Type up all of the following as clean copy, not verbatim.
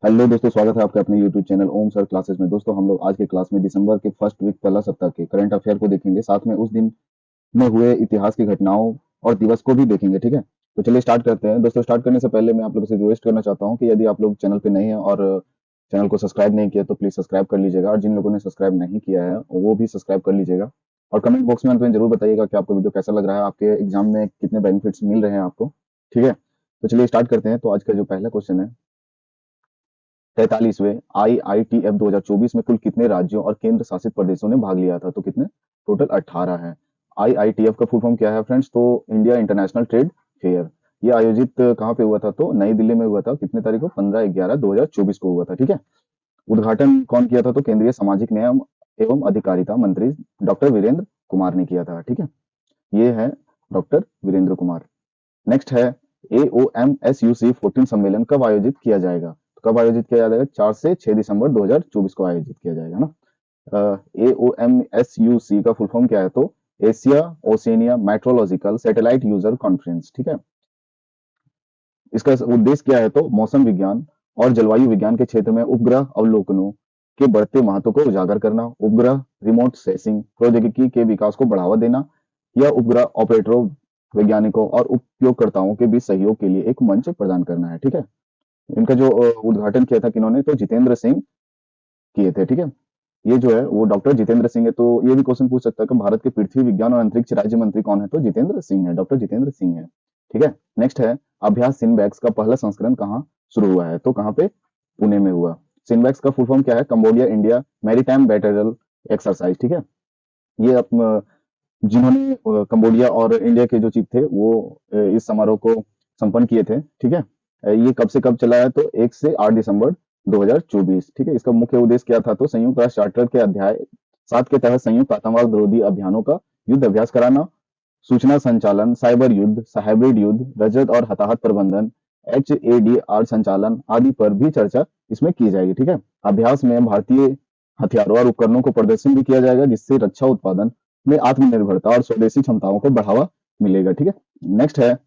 Hello दोस्तों, स्वागत है आपका अपने यूट्यूब चैनल ओम सर क्लासेस में। दोस्तों, हम लोग आज के क्लास में दिसंबर के फर्स्ट वीक पहला सप्ताह के करंट अफेयर को देखेंगे, साथ में उस दिन में हुए इतिहास की घटनाओं और दिवस को भी देखेंगे। ठीक है, तो चलिए स्टार्ट करते हैं। दोस्तों, स्टार्ट करने से पहले मैं आप लोगों से रिक्वेस्ट करना चाहता हूँ कि यदि आप लोग चैनल पे नए हैं और चैनल को सब्सक्राइब नहीं किया तो प्लीज सब्सक्राइब कर लीजिएगा, और जिन लोगों ने सब्सक्राइब नहीं किया है वो भी सब्सक्राइब कर लीजिएगा। और कमेंट बॉक्स में अंत में जरूर बताइएगा कि आपको वीडियो कैसा लग रहा है, आपके एग्जाम में कितने बेनिफिट्स मिल रहे हैं आपको। ठीक है, तो चलिए स्टार्ट करते हैं। तो आज का जो पहला क्वेश्चन है, 43वें IITF 2024 में कुल कितने राज्यों और केंद्र शासित प्रदेशों ने भाग लिया था? तो कितने? टोटल 18 है। IITF का फुल फॉर्म क्या है फ्रेंड्स? तो इंडिया इंटरनेशनल ट्रेड फेयर। ये आयोजित कहाँ पे हुआ था? तो नई दिल्ली में हुआ था। कितने तारीख को? 15/11/2024 को हुआ था। ठीक है, उद्घाटन कौन किया था? तो केंद्रीय सामाजिक न्याय एवं अधिकारिता मंत्री डॉक्टर वीरेंद्र कुमार ने किया था। ठीक है, ये है डॉक्टर वीरेंद्र कुमार। नेक्स्ट है, AOMSUC 14 सम्मेलन कब आयोजित किया जाएगा? तो कब आयोजित किया जाएगा? 4 से 6 दिसंबर 2024 को आयोजित किया जाएगा ना। AOMSUC का फुल फॉर्म क्या है? तो Asia Oceania meteorological satellite user conference. ठीक है, इसका उद्देश्य क्या है? तो मौसम विज्ञान और जलवायु विज्ञान के क्षेत्र में उपग्रह अवलोकनों के बढ़ते महत्व को उजागर करना, उपग्रह रिमोट सेंसिंग प्रौद्योगिकी के विकास को बढ़ावा देना, या उपग्रह ऑपरेटरों, वैज्ञानिकों और उपयोगकर्ताओं के बीच सहयोग के लिए एक मंच प्रदान करना है। ठीक है, इनका जो उद्घाटन किया था किन्होंने? तो जितेंद्र सिंह किए थे। ठीक है, ये जो है वो डॉक्टर जितेंद्र सिंह है। तो ये भी क्वेश्चन पूछ सकता है कि भारत के पृथ्वी विज्ञान और अंतरिक्ष राज्य मंत्री कौन है? तो जितेंद्र सिंह है, डॉक्टर जितेंद्र सिंह है। ठीक है, नेक्स्ट है, अभ्यास सिनबैक्स का पहला संस्करण कहाँ शुरू हुआ है? तो कहाँ पे? पुणे में हुआ। सिनबैक्स का फुल फॉर्म क्या है? Cambodia India maritime battle exercise. ठीक है, ये जिन्होंने कंबोडिया और इंडिया के जो चीफ थे वो इस समारोह को संपन्न किए थे। ठीक है, ये कब से कब चला है? तो 1 से 8 दिसंबर 2024। ठीक है, इसका मुख्य उद्देश्य क्या था? तो संयुक्त राष्ट्र चार्टर के अध्याय 7 के तहत संयुक्त आतंकवाद विरोधी अभियानों का युद्ध अभ्यास कराना, सूचना संचालन, साइबर युद्ध, हाइब्रिड युद्ध, रजत और हताहत प्रबंधन, HADR संचालन आदि पर भी चर्चा इसमें की जाएगी। ठीक है, अभ्यास में भारतीय हथियारों और उपकरणों को प्रदर्शन भी किया जाएगा, जिससे रक्षा उत्पादन में आत्मनिर्भरता और स्वदेशी क्षमताओं को बढ़ावा मिलेगा। ठीक है, नेक्स्ट है,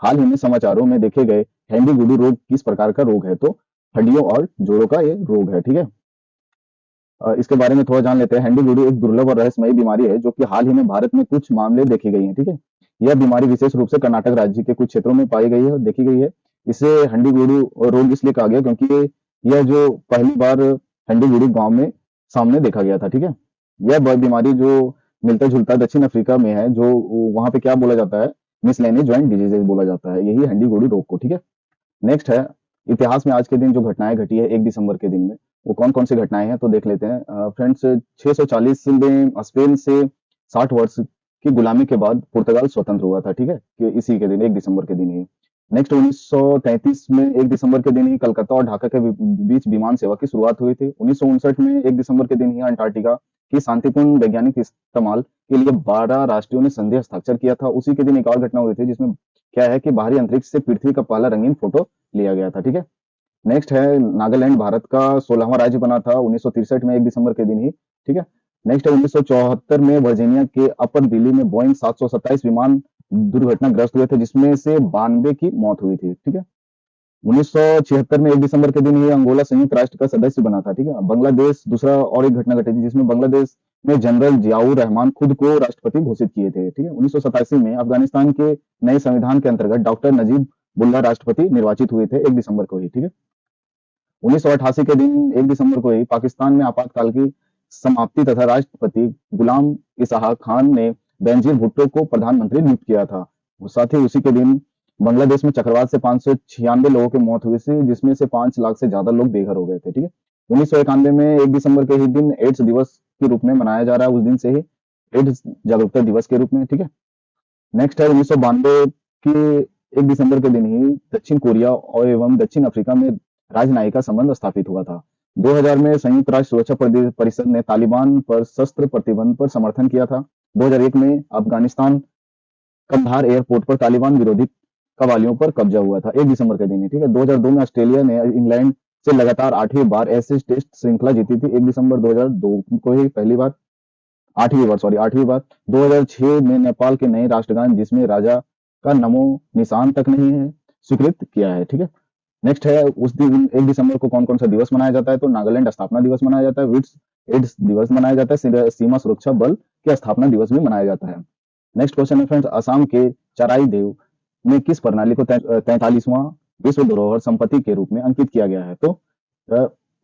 हाल ही में समाचारों में देखे गए हैंडी गुडू रोग किस प्रकार का रोग है? तो हड्डियों और जोड़ों का ये रोग है। ठीक है, इसके बारे में थोड़ा जान लेते हैं। हैंडी गुडू एक दुर्लभ और रहस्यमयी बीमारी है जो कि हाल ही में भारत में कुछ मामले देखी गई है। ठीक है, यह बीमारी विशेष रूप से कर्नाटक राज्य के कुछ क्षेत्रों में पाई गई है और देखी गई है। इसे हंडी गुडू रोग इसलिए कहा गया क्योंकि यह जो पहली बार हंडी गुडू गांव में सामने देखा गया था। ठीक है, यह बीमारी जो मिलता जुलता दक्षिण अफ्रीका में है, जो वहां पे क्या बोला जाता है? मिसलेनियस ज्वाइंट डिजीजेज बोला जाता है, यही हंडी गुडू रोग को। ठीक है, नेक्स्ट है, इतिहास में आज के दिन जो घटनाएं घटी है 1 दिसंबर के दिन में, वो कौन कौन सी घटनाएं हैं? तो देख लेते हैं फ्रेंड्स। 640 में स्पेन से 60 वर्ष की गुलामी के बाद पुर्तगाल स्वतंत्र हुआ था। ठीक है, कि इसी के दिन 1 दिसंबर के दिन ही। नेक्स्ट, 1933 में 1 दिसंबर के दिन ही कलकत्ता और ढाका के बीच विमान सेवा की शुरुआत हुई थी। 1959 में 1 दिसंबर के दिन ही अंटार्कटिका की शांतिपूर्ण वैज्ञानिक इस्तेमाल के लिए 12 राष्ट्रीयों ने संधि हस्ताक्षर किया था। उसी के दिन एक और घटना हुई थी जिसमें क्या है कि बाहरी अंतरिक्ष से पृथ्वी का पहला रंगीन फोटो लिया गया था। ठीक है, नेक्स्ट है, नागालैंड भारत का 16वां राज्य बना था 1963 में 1 दिसंबर के दिन ही। ठीक है, नेक्स्ट है, 1974 में वर्जीनिया के अपर दिल्ली में बोइंग 727 विमान दुर्घटनाग्रस्त हुए थे, जिसमें से 92 की मौत हुई थी। ठीक है, 1976 में 1 दिसंबर के दिन ही अंगोला संयुक्त राष्ट्र का सदस्य बना था। ठीक है, बांग्लादेश दूसरा और एक घटना घटी थी जिसमें बांग्लादेश में जनरल जियाउर रहमान खुद को राष्ट्रपति घोषित किए थे। ठीक है, 1987 में अफगानिस्तान के नए संविधान के अंतर्गत डॉक्टर नजीब बुल्ला राष्ट्रपति निर्वाचित हुए थे 1 दिसंबर को ही। ठीक है, 1988 के दिन 1 दिसंबर को ही पाकिस्तान में आपातकाल की समाप्ति तथा राष्ट्रपति गुलाम इसहाक खान ने बेनजीर भुट्टो को प्रधानमंत्री नियुक्त किया था। साथ ही उसी के दिन बांग्लादेश में चक्रवात से 596 लोगों की मौत हुई थी, जिसमें से 5 लाख से ज्यादा लोग बेघर हो गए थे। ठीक है, 1991 में 1 दिसंबर के ही दिन एड्स दिवस के रूप में मनाया जा रहा है, उस दिन से ही एड्स जागरूकता दिवस के रूप में। ठीक है, नेक्स्ट है, 1992 के 1 दिसंबर के दिन ही दक्षिण कोरिया और एवं दक्षिण अफ्रीका में राजनयिक का संबंध स्थापित हुआ था। 2000 में संयुक्त राष्ट्र सुरक्षा परिषद ने तालिबान पर शस्त्र प्रतिबंध पर समर्थन किया था। 2001 में अफगानिस्तान कंधार एयरपोर्ट पर तालिबान विरोधी कवालियों पर कब्जा हुआ था 1 दिसंबर के दिन ही। ठीक है, 2002 में ऑस्ट्रेलिया ने इंग्लैंड से लगातार 8वीं बार ऐसे टेस्ट श्रृंखला जीती थी 1 दिसंबर 2002 को ही पहली बार, 8वीं बार 2006 में नेपाल के नए राष्ट्रगान जिसमें राजा का नमो निशान तक नहीं है स्वीकृत किया है। ठीक है, नेक्स्ट है उस दिन 1 दिसंबर को कौन कौन सा दिवस मनाया जाता है, तो नागालैंड स्थापना दिवस मनाया जाता है, विट्स एड्स दिवस मनाया जाता है, सीमा सुरक्षा बल के स्थापना दिवस भी मनाया जाता है। नेक्स्ट क्वेश्चन है फ्रेंड्स, असम के चराई देव में किस प्रणाली को 43वां विश्व धरोहर संपत्ति के रूप में अंकित किया गया है, तो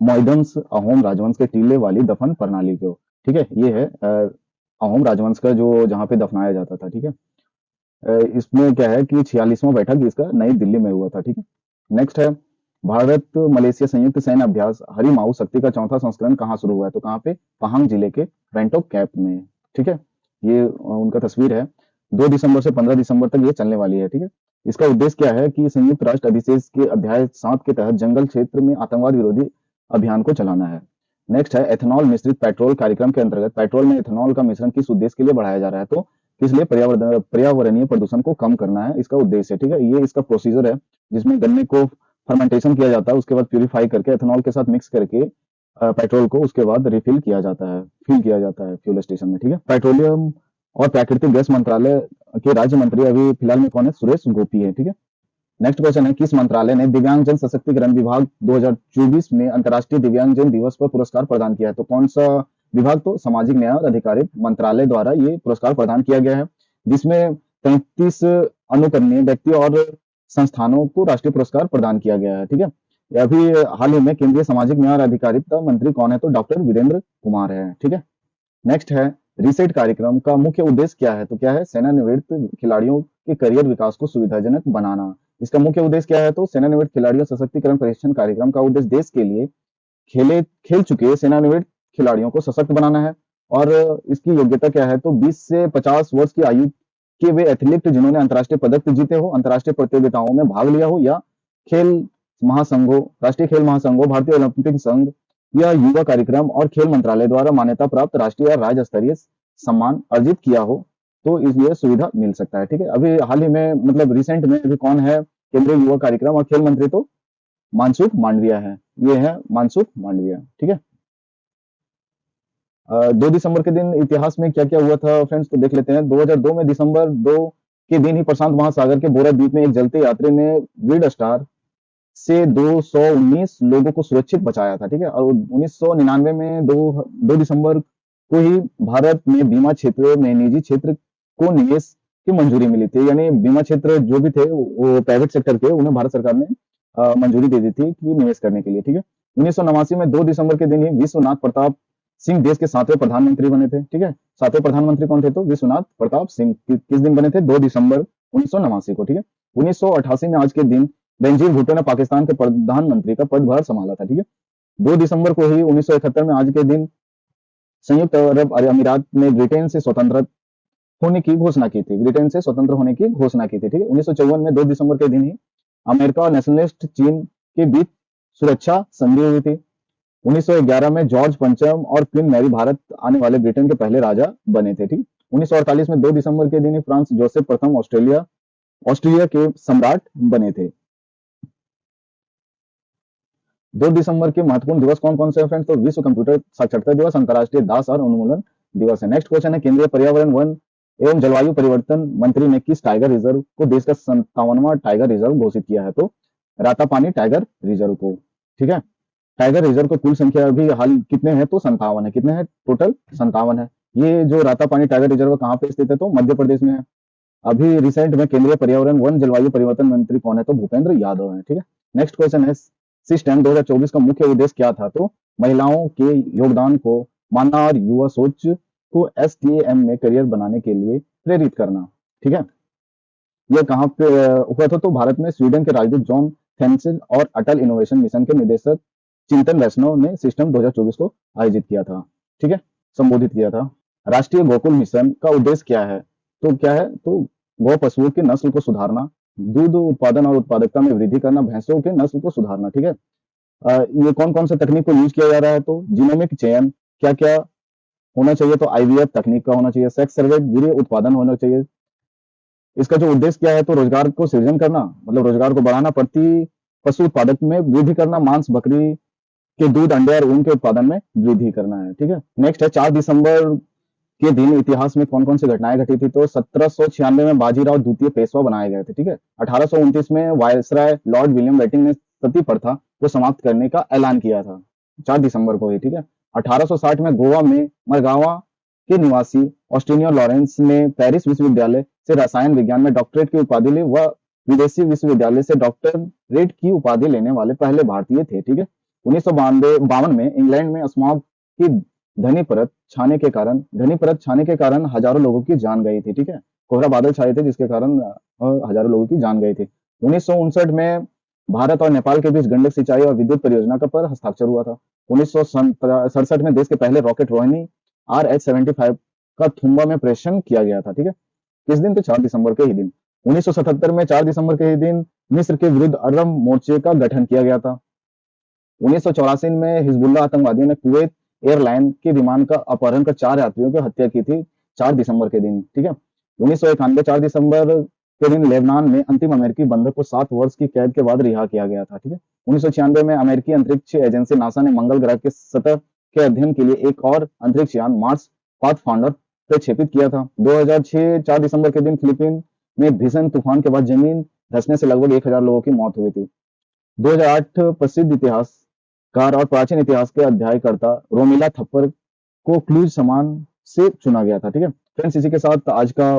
मोइडम्स अहोम राजवंश के टीले वाली दफन प्रणाली को। ठीक है, ये है अहोम राजवंश का जो जहाँ पे दफनाया जाता था। ठीक है, इसमें क्या है कि 46वां बैठक इसका नई दिल्ली में हुआ था। ठीक है, नेक्स्ट है भारत मलेशिया संयुक्त सैन्य अभ्यास हरिमाऊ शक्ति का चौथा संस्करण कहाँ शुरू हुआ है, तो कहाँ पे, पहांग जिले के वेंटोक कैप में। ठीक है, ये उनका तस्वीर है। 2 दिसंबर से 15 दिसंबर तक ये चलने वाली है। ठीक है, इसका उद्देश्य क्या है कि संयुक्त राष्ट्र अधिशेष के अध्याय 7 के तहत जंगल क्षेत्र में आतंकवाद विरोधी अभियान को चलाना है। नेक्स्ट है एथेनॉल मिश्रित पेट्रोल कार्यक्रम के अंतर्गत पेट्रोल में एथेनॉल का मिश्रण किस उद्देश्य के लिए बढ़ाया जा रहा है, तो इसलिए पर्यावरणीय प्रदूषण को कम करना है इसका उद्देश्य है। ठीक है, ये इसका प्रोसीजर है जिसमें गन्ने को फर्मेंटेशन किया जाता है, उसके बाद प्यूरिफाई करके एथेनॉल के साथ मिक्स करके पेट्रोल को उसके बाद रिफिल किया जाता है, फिल किया जाता है फ्यूल स्टेशन में। ठीक है, पेट्रोलियम और प्राकृतिक गैस मंत्रालय के राज्य मंत्री अभी फिलहाल में कौन है, सुरेश गोपी है। ठीक है, नेक्स्ट क्वेश्चन है किस मंत्रालय ने दिव्यांगजन सशक्तिकरण विभाग 2024 में अंतर्राष्ट्रीय दिव्यांगजन दिवस पर पुरस्कार प्रदान किया है, तो कौन सा विभाग, तो सामाजिक न्याय और अधिकारिता मंत्रालय द्वारा ये पुरस्कार प्रदान किया गया है, जिसमें 33 अनुकरणीय व्यक्ति और संस्थानों को राष्ट्रीय पुरस्कार प्रदान किया गया है। ठीक है, अभी हाल ही में केंद्रीय सामाजिक न्याय और अधिकारिता मंत्री कौन है, तो डॉक्टर वीरेंद्र कुमार है। ठीक है, नेक्स्ट है रिसेट कार्यक्रम का मुख्य उद्देश्य क्या है, तो क्या है, सेवानिवृत्त खिलाड़ियों के करियर विकास को सुविधाजनक बनाना। इसका मुख्य उद्देश्य क्या है, तो सेवानिवृत्त खिलाड़ियों सशक्तिकरण प्रशिक्षण कार्यक्रम का उद्देश्य देश के लिए खेल चुके सेवानिवृत्त खिलाड़ियों को सशक्त बनाना है। और इसकी योग्यता क्या है, तो 20 से 50 वर्ष की आयु के वे एथलीट जिन्होंने अंतर्राष्ट्रीय पदक जीते हो, अंतर्राष्ट्रीय प्रतियोगिताओं में भाग लिया हो, या खेल महासंघों, राष्ट्रीय खेल महासंघों, भारतीय ओलंपिक संघ या युवा कार्यक्रम और खेल मंत्रालय द्वारा मान्यता प्राप्त राष्ट्रीय या राज्य स्तरीय सम्मान अर्जित किया हो, तो इसलिए सुविधा मिल सकता है। ठीक है, अभी हाल ही में मतलब रिसेंट में अभी कौन है केंद्रीय युवा कार्यक्रम और खेल मंत्री, तो मानसुख मांडविया है, ये है मानसुख मांडविया। ठीक है, 2 दिसंबर के दिन इतिहास में क्या क्या हुआ था फ्रेंड्स, तो देख लेते हैं। 2002 में दिसंबर 2 के दिन ही प्रशांत महासागर के बोरा द्वीप में एक जलते यात्री ने विड स्टार से 219 लोगों को सुरक्षित बचाया था। ठीक है, और 1999 में 2 दिसंबर को ही भारत में बीमा क्षेत्र में निजी क्षेत्र को निवेश की मंजूरी मिली थी, यानी बीमा क्षेत्र जो भी थे वो प्राइवेट सेक्टर के, उन्हें भारत सरकार ने मंजूरी दे दी थी कि निवेश करने के लिए। ठीक है, 1989 में 2 दिसंबर के दिन ही विश्वनाथ प्रताप सिंह देश के 7वें प्रधानमंत्री बने थे। ठीक है, 7वें प्रधानमंत्री कौन थे, तो विश्वनाथ प्रताप सिंह किस दिन बने थे, 2 दिसंबर 1989 को। ठीक है, 1988 में आज के दिन बेनजीर भुट्टो ने पाकिस्तान के प्रधानमंत्री का पदभार संभाला था। ठीक है, 2 दिसंबर को ही 1971 में आज के दिन संयुक्त अरब अमीरात ने ब्रिटेन से स्वतंत्र होने की घोषणा की थी, ब्रिटेन से स्वतंत्र होने की घोषणा की थी। ठीक है, 1954 में 2 दिसंबर के दिन ही अमेरिका और नेशनलिस्ट चीन के बीच सुरक्षा संधि हुई थी। 1911 में जॉर्ज पंचम और क्वीन मैरी भारत आने वाले ब्रिटेन के पहले राजा बने थे। ठीक, 1948 में 2 दिसंबर के दिन ही फ्रांस जोसेफ प्रथम ऑस्ट्रिया के सम्राट बने थे। 2 दिसंबर के महत्वपूर्ण दिवस कौन कौन से हैं फ्रेंड्स, तो विश्व कंप्यूटर साक्षरता दिवस, अंतर्राष्ट्रीय दास और उन्मूलन दिवस है। नेक्स्ट क्वेश्चन है केंद्रीय पर्यावरण वन एवं जलवायु परिवर्तन मंत्री ने किस टाइगर रिजर्व को देश का 57वां टाइगर रिजर्व घोषित किया है, तो रातापानी टाइगर रिजर्व को। ठीक है, टाइगर रिजर्व की कुल संख्या अभी हाल कितने हैं, तो 57 है, कितने हैं टोटल, 57 है। ये जो रातापानी टाइगर रिजर्व कहाँ पे स्थित है, तो मध्य प्रदेश में है। अभी रिसेंट में केंद्रीय पर्यावरण वन जलवायु परिवर्तन मंत्री कौन है, तो भूपेंद्र यादव है। ठीक है, नेक्स्ट क्वेश्चन है सिस्टम 2024 का मुख्य उद्देश्य क्या था, तो महिलाओं के योगदान को मानना और युवा सोच को एसटीएम में करियर बनाने के लिए प्रेरित करना। ठीक है, यह कहाँ पे हुआ था, तो भारत में स्वीडन के राजदूत जॉन थेन्सिल और अटल इनोवेशन मिशन के निदेशक चिंतन वैष्णव ने सिस्टम 2024 को आयोजित किया था। ठीक है, संबोधित किया था। राष्ट्रीय गोकुल मिशन का उद्देश्य क्या है, तो क्या है, तो गौ पशुओं की नस्ल को सुधारना, दूध उत्पादन और उत्पादकता में वृद्धि करना, भैंसों के नस्ल को सुधारना। ठीक है, ये कौन कौन से तकनीक को यूज किया जा रहा है, तो जीनोमिक चयन क्या क्या होना चाहिए, तो आईवीएफ तकनीक का होना चाहिए, सेक्स सर्वे वीर्य उत्पादन होना चाहिए। इसका जो उद्देश्य क्या है, तो रोजगार को सृजन करना, मतलब रोजगार को बढ़ाना, प्रति पशु उत्पादक में वृद्धि करना, मांस बकरी के दूध अंडे और ऊन के उत्पादन में वृद्धि करना है। ठीक है, नेक्स्ट है 4 दिसंबर के दिन इतिहास में कौन कौन सी घटनाएं घटी थी, तो 1796 में बाजीराव द्वितीय पेशवा बनाए गए थे। ठीक है, 1829 में वायसराय लॉर्ड विलियम बेटिंग ने सती प्रथा को समाप्त करने का ऐलान किया था 4 दिसंबर को ही, ठीक है। 1860 में गोवा में मरगावा के निवासी ऑस्टिनियो लॉरेंस ने पेरिस विश्वविद्यालय से रसायन विज्ञान में डॉक्टरेट की उपाधि ली। वह विदेशी विश्वविद्यालय से डॉक्टरेट की उपाधि लेने वाले पहले भारतीय थे, ठीक है। 1952 में इंग्लैंड में स्मॉग की घनी परत छाने के कारण हजारों लोगों की जान गई थी, ठीक है। कोहरा बादल छाए थे जिसके कारण हजारों लोगों की जान गई थी। 1959 में भारत और नेपाल के बीच गंडक सिंचाई और विद्युत परियोजना का पर हस्ताक्षर हुआ था। 1967 में देश के पहले रॉकेट रोहिणी RH-75 का थुम्बा में प्रेषण किया गया था, ठीक है। किस दिन? तो 4 दिसंबर के ही दिन। 1977 में 4 दिसंबर के ही दिन मिस्र के विरुद्ध अरब मोर्चे का गठन किया गया था। 1984 में हिजबुल्लाह आतंकवादियों ने कुवैत एयरलाइन के विमान का अपहरण कर 4 यात्रियों की हत्या की थी 4 दिसंबर के दिन, ठीक है। 1991 4 दिसंबर के दिन लेबनान में अंतिम अमेरिकी बंधक को 7 वर्ष की कैद के बाद रिहा किया गया था, ठीक है। 1996 में अमेरिकी अंतरिक्ष एजेंसी नासा ने मंगल ग्रह के सतह के अध्ययन के लिए एक और अंतरिक्ष यान मार्स पाथफाइंडर प्रक्षेपित किया था। 2006 4 दिसंबर के दिन फिलीपीन में भीषण तूफान के बाद जमीन धंसने से लगभग 1000 लोगों की मौत हुई थी। 2008 प्रसिद्ध इतिहासकार और प्राचीन इतिहास के अध्ययनकर्ता रोमिला थप्पर को क्लूज सम्मान से चुना गया था, ठीक है। फ्रेंड्स, इसी के साथ आज का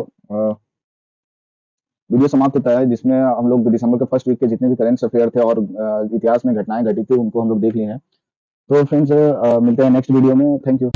वीडियो समाप्त होता है, जिसमें हम लोग दिसंबर के फर्स्ट वीक के जितने भी करंट अफेयर थे और इतिहास में घटनाएं घटी थी उनको हम लोग देख लिए हैं। तो फ्रेंड्स, मिलते हैं नेक्स्ट वीडियो में। Thank you.